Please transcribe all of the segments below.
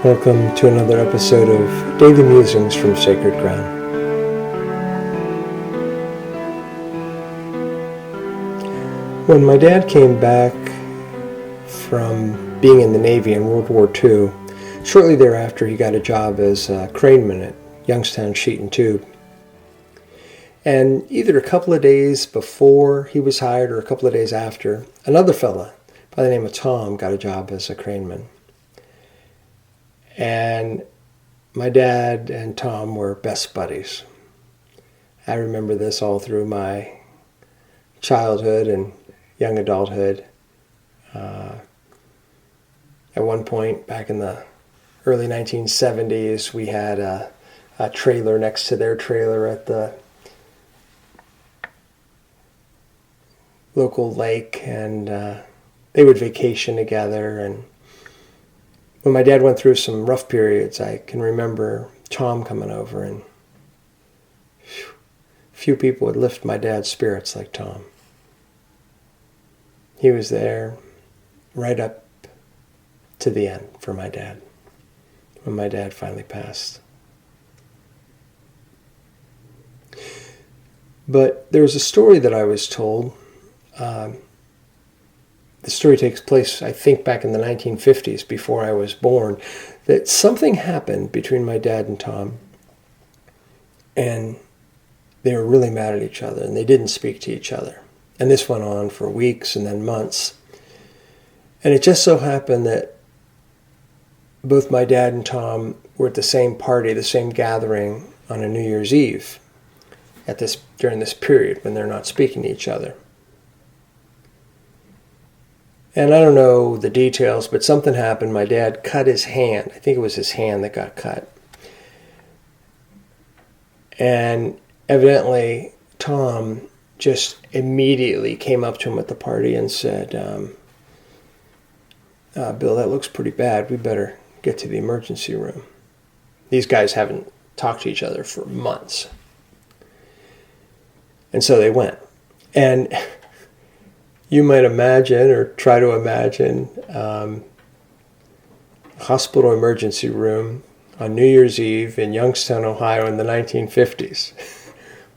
Welcome to another episode of Daily Musings from Sacred Ground. When my dad came back from being in the Navy in World War II, shortly thereafter he got a job as a craneman at Youngstown Sheet and Tube. And either a couple of days before he was hired or a couple of days after, another fella by the name of Tom got a job as a craneman. And my dad and Tom were best buddies. I remember this all through my childhood and young adulthood. At one point, back in the early 1970s, we had a trailer next to their trailer at the local lake, and they would vacation together. And when my dad went through some rough periods, I can remember Tom coming over, and few people would lift my dad's spirits like Tom. He was there right up to the end for my dad when my dad finally passed. But there was a story that I was told. The story takes place, I think, back in the 1950s, before I was born, that something happened between my dad and Tom, and they were really mad at each other, and they didn't speak to each other. And this went on for weeks and then months. And it just so happened that both my dad and Tom were at the same party, the same gathering on a New Year's Eve during this period when they're not speaking to each other. And I don't know the details, but something happened. My dad cut his hand. I think it was his hand that got cut. And evidently, Tom just immediately came up to him at the party and said, Bill, that looks pretty bad. We better get to the emergency room. These guys haven't talked to each other for months. And so they went. And you might imagine, or try to imagine, a hospital emergency room on New Year's Eve in Youngstown, Ohio in the 1950s.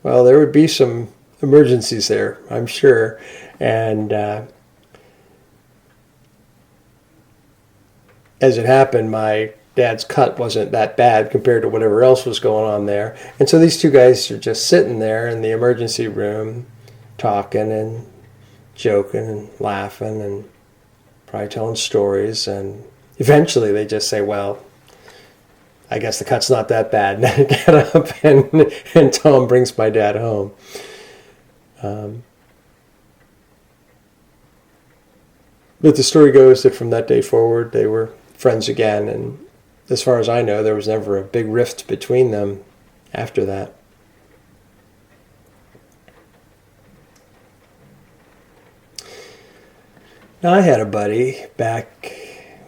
Well, there would be some emergencies there, I'm sure. And as it happened, my dad's cut wasn't that bad compared to whatever else was going on there. And so these two guys are just sitting there in the emergency room talking and joking and laughing and probably telling stories, and eventually they just say, well, I guess the cut's not that bad, and then get up and Tom brings my dad home. But the story goes that from that day forward they were friends again, and as far as I know there was never a big rift between them after that. Now, I had a buddy back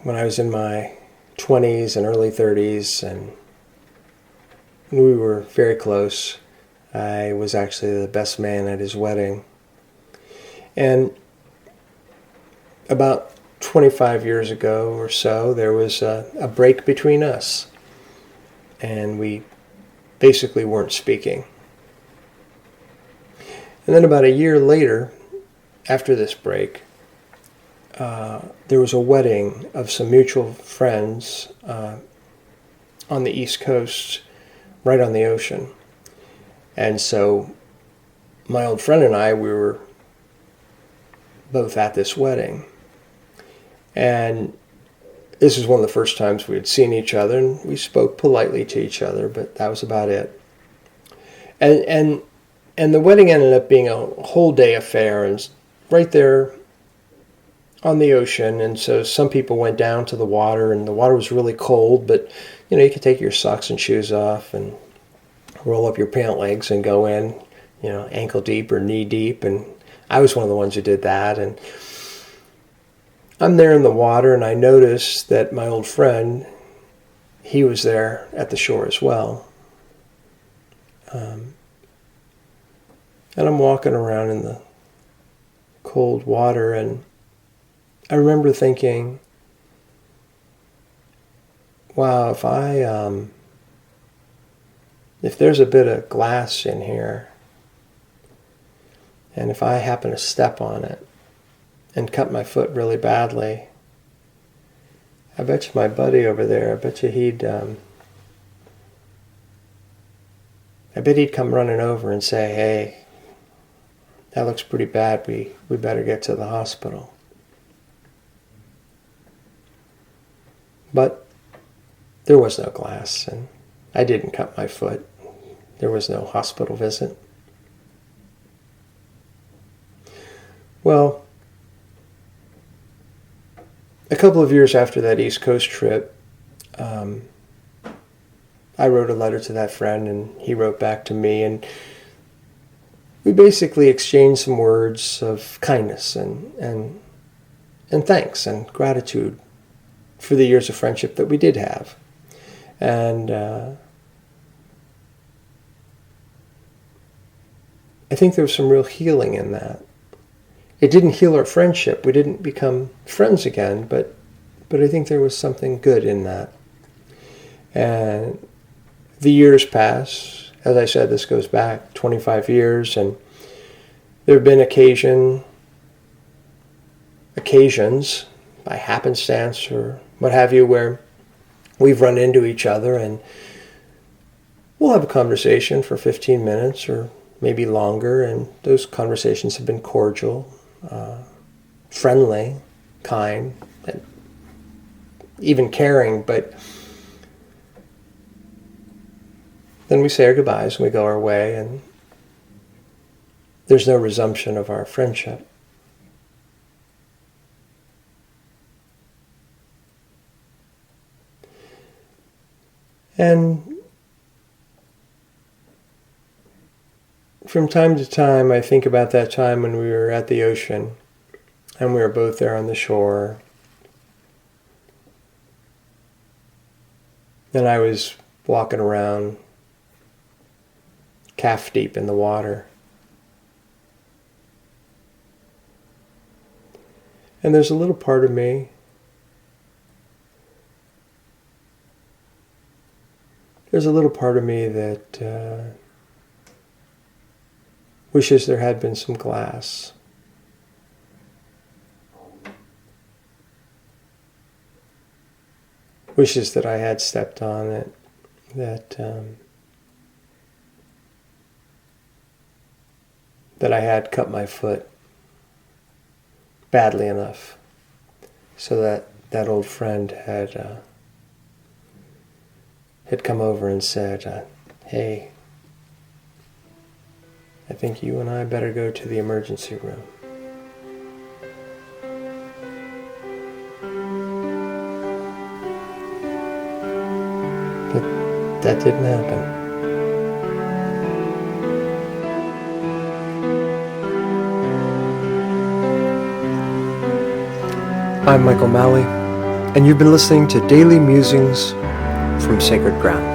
when I was in my 20s and early 30s, and we were very close. I was actually the best man at his wedding. And about 25 years ago or so, there was a break between us, and we basically weren't speaking. And then about a year later, after this break, there was a wedding of some mutual friends on the East Coast, right on the ocean. And so my old friend and I, we were both at this wedding. And this was one of the first times we had seen each other, and we spoke politely to each other, but that was about it. And the wedding ended up being a whole day affair, and right there on the ocean. And so some people went down to the water, and the water was really cold, but you could take your socks and shoes off and roll up your pant legs and go in, ankle deep or knee deep. And I was one of the ones who did that. And I'm there in the water, and I noticed that my old friend, he was there at the shore as well. And I'm walking around in the cold water, and I remember thinking, wow, if there's a bit of glass in here, and if I happen to step on it and cut my foot really badly, I bet you my buddy over there, I bet he'd come running over and say, hey, that looks pretty bad, we better get to the hospital. But there was no glass, and I didn't cut my foot. There was no hospital visit. Well, a couple of years after that East Coast trip, I wrote a letter to that friend, and he wrote back to me, and we basically exchanged some words of kindness and thanks and gratitude for the years of friendship that we did have. And I think there was some real healing in that. It didn't heal our friendship. We didn't become friends again, but I think there was something good in that. And the years pass. As I said, this goes back 25 years, and there have been occasions, by happenstance or what have you, where we've run into each other and we'll have a conversation for 15 minutes or maybe longer, and those conversations have been cordial, friendly, kind, and even caring, but then we say our goodbyes and we go our way, and there's no resumption of our friendship. And from time to time, I think about that time when we were at the ocean and we were both there on the shore. And I was walking around calf deep in the water. And there's a little part of me that wishes there had been some glass. Wishes that I had stepped on it, that I had cut my foot badly enough so that old friend had come over and said, hey, I think you and I better go to the emergency room. But that didn't happen. I'm Michael Malley, and you've been listening to Daily Musings from Sacred Ground.